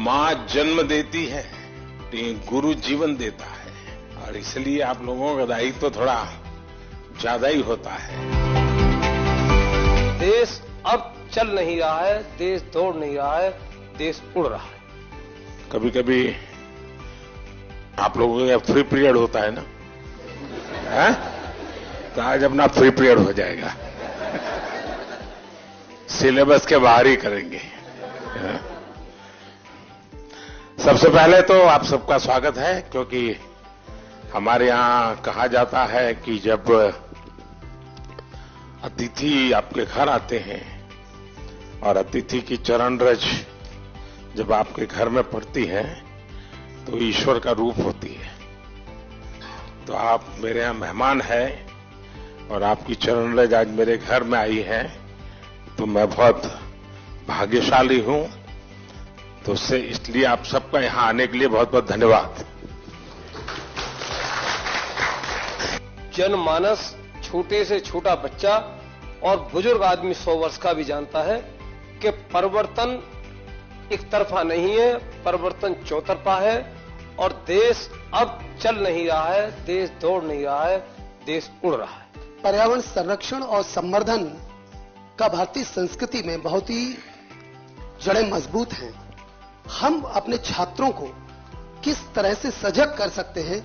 माँ जन्म देती है, गुरु जीवन देता है, और इसलिए आप लोगों का दायित्व तो थोड़ा ज्यादा ही होता है। देश अब चल नहीं रहा है, देश दौड़ नहीं रहा है, देश उड़ रहा है। कभी कभी आप लोगों का फ्री पीरियड होता है ना, है? तो आज अपना फ्री पीरियड हो जाएगा, सिलेबस के बाहर ही करेंगे। सबसे पहले तो आप सबका स्वागत है, क्योंकि हमारे यहां कहा जाता है कि जब अतिथि आपके घर आते हैं और अतिथि की चरण रज जब आपके घर में पड़ती है तो ईश्वर का रूप होती है। तो आप मेरे यहां मेहमान हैं और आपकी चरण रज आज मेरे घर में आई है, तो मैं बहुत भाग्यशाली हूं। तो उससे इसलिए आप सबका यहां आने के लिए बहुत बहुत धन्यवाद। जनमानस, छोटे से छोटा बच्चा और बुजुर्ग आदमी 100 वर्ष का भी जानता है कि परिवर्तन एक तरफा नहीं है, परिवर्तन चौतरफा है। और देश अब चल नहीं रहा है, देश दौड़ नहीं रहा है, देश उड़ रहा है। पर्यावरण संरक्षण और संवर्धन का भारतीय संस्कृति में बहुत ही जड़ें मजबूत हैं। हम अपने छात्रों को किस तरह से सजग कर सकते हैं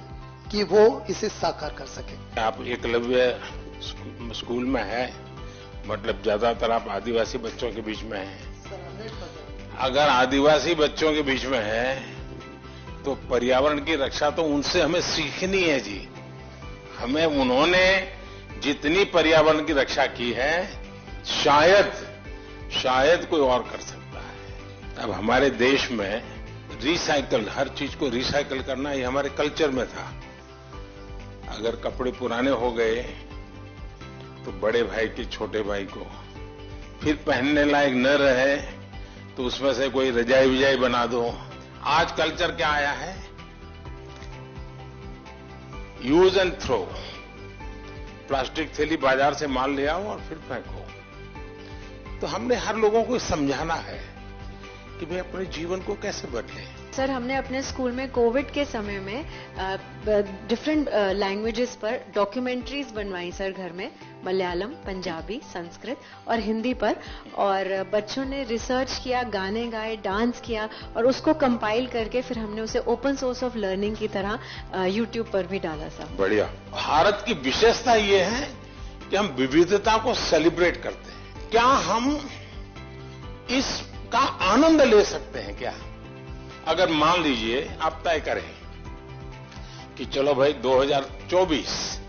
कि वो इसे साकार कर सके? आप एकलव्य स्कूल में है, मतलब ज्यादातर आप आदिवासी बच्चों के बीच में हैं। अगर आदिवासी बच्चों के बीच में है तो पर्यावरण की रक्षा तो उनसे हमें सीखनी है जी। हमें उन्होंने जितनी पर्यावरण की रक्षा की है शायद कोई और कर सकता है। अब हमारे देश में रिसाइकल, हर चीज को रिसाइकल करना ये हमारे कल्चर में था। अगर कपड़े पुराने हो गए तो बड़े भाई के छोटे भाई को फिर पहनने लायक न रहे तो उसमें से कोई रजाई विजाई बना दो। आज कल्चर क्या आया है? Use and throw. प्लास्टिक थैली बाजार से माल ले आओ और फिर फेंको। तो हमने हर लोगों को समझाना है कि भाई अपने जीवन को कैसे बदलें। सर, हमने अपने स्कूल में कोविड के समय में डिफरेंट लैंग्वेजेस पर डॉक्यूमेंट्रीज बनवाई सर घर में, मलयालम, पंजाबी, संस्कृत और हिंदी पर। और बच्चों ने रिसर्च किया, गाने गाए, डांस किया और उसको कंपाइल करके फिर हमने उसे ओपन सोर्स ऑफ लर्निंग की तरह यूट्यूब पर भी डाला सर। बढ़िया। भारत की विशेषता ये है कि हम विविधता को सेलिब्रेट करते हैं। क्या हम इसका आनंद ले सकते हैं क्या? अगर मान लीजिए आप तय करें कि चलो भाई 2024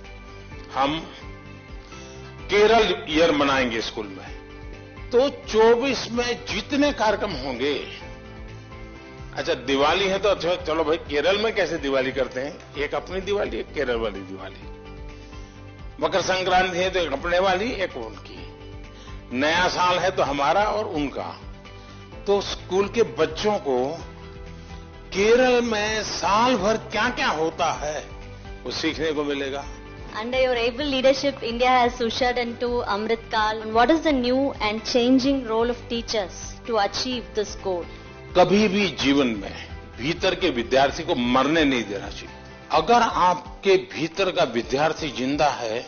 हम केरल ईयर मनाएंगे स्कूल में, तो 24 में जितने कार्यक्रम होंगे, अच्छा दिवाली है तो अच्छा चलो भाई केरल में कैसे दिवाली करते हैं, एक अपनी दिवाली, एक केरल वाली दिवाली। मकर संक्रांति है तो एक अपने वाली, एक उनकी। नया साल है तो हमारा और उनका। तो स्कूल के बच्चों को केरल में साल भर क्या क्या होता है वो सीखने को मिलेगा। Under your able leadership, India has ushered into Amrit Kaal. What is the new and changing role of teachers to achieve this goal? कभी भी जीवन में भीतर के विद्यार्थी को मरने नहीं देना चाहिए। अगर आपके भीतर का विद्यार्थी जिंदा है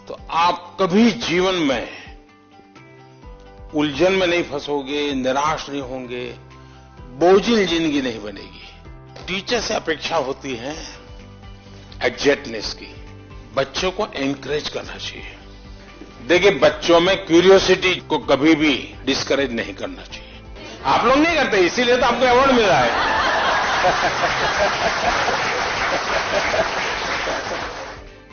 तो आप कभी जीवन में उलझन में नहीं फंसोगे, निराश नहीं होंगे, बोझिल जिंदगी नहीं बनेगी। टीचर से अपेक्षा होती है एग्जैक्टनेस की। बच्चों को एनकरेज करना चाहिए। देखिए, बच्चों में क्यूरियोसिटी को कभी भी डिस्करेज नहीं करना चाहिए। आप लोग नहीं करते, इसीलिए तो आपको अवार्ड मिल रहा है।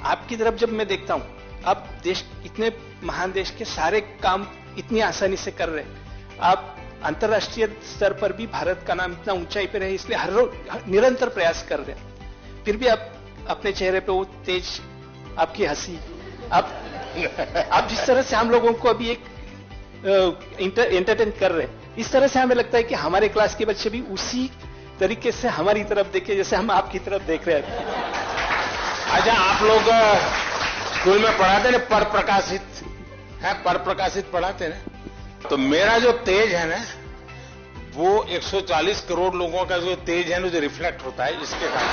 आपकी तरफ जब मैं देखता हूं, आप देश, इतने महान देश के सारे काम इतनी आसानी से कर रहे हैं। आप अंतर्राष्ट्रीय स्तर पर भी भारत का नाम इतना ऊंचाई पे रहे, इसलिए हर रोज निरंतर प्रयास कर रहे हैं। फिर भी आप अपने चेहरे पे वो तेज, आपकी हंसी, आप जिस तरह से हम लोगों को अभी एक एंटरटेन कर रहे हैं, इस तरह से हमें लगता है कि हमारे क्लास के बच्चे भी उसी तरीके से हमारी तरफ देखे जैसे हम आपकी तरफ देख रहे हैं। अच्छा, आप लोग स्कूल में पढ़ाते ना पर प्रकाशित है, पर प्रकाशित पढ़ाते ना, तो मेरा जो तेज है ना वो 140 करोड़ लोगों का जो तेज है ना, जो रिफ्लेक्ट होता है, इसके कारण।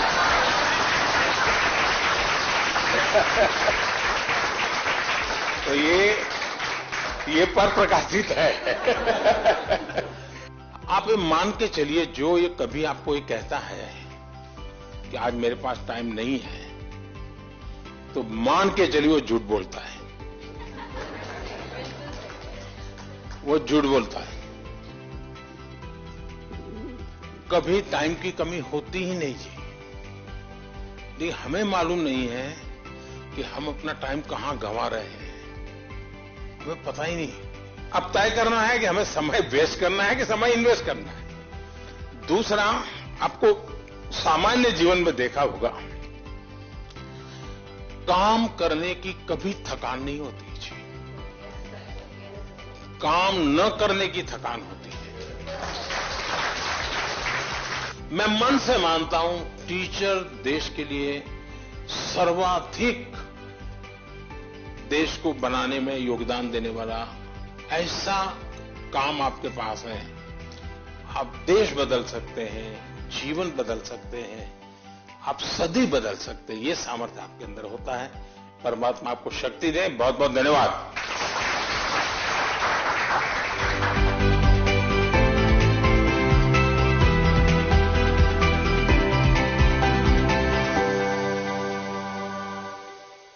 तो ये पर प्रकाशित है। आप ये मान के चलिए, जो ये कभी आपको ये कहता है कि आज मेरे पास टाइम नहीं है, तो मान के चलिए वो झूठ बोलता है। वो झूठ बोलता है। कभी टाइम की कमी होती ही नहीं जी। लेकिन हमें मालूम नहीं है कि हम अपना टाइम कहां गंवा रहे हैं, हमें पता ही नहीं। अब तय करना है कि हमें समय वेस्ट करना है कि समय इन्वेस्ट करना है। दूसरा, आपको सामान्य जीवन में देखा होगा, काम करने की कभी थकान नहीं होती जी, काम न करने की थकान होती है। मैं मन से मानता हूं, टीचर देश के लिए सर्वाधिक देश को बनाने में योगदान देने वाला ऐसा काम आपके पास है। आप देश बदल सकते हैं, जीवन बदल सकते हैं, आप सदी बदल सकते हैं। ये सामर्थ्य आपके अंदर होता है। परमात्मा आपको शक्ति दे। बहुत बहुत धन्यवाद।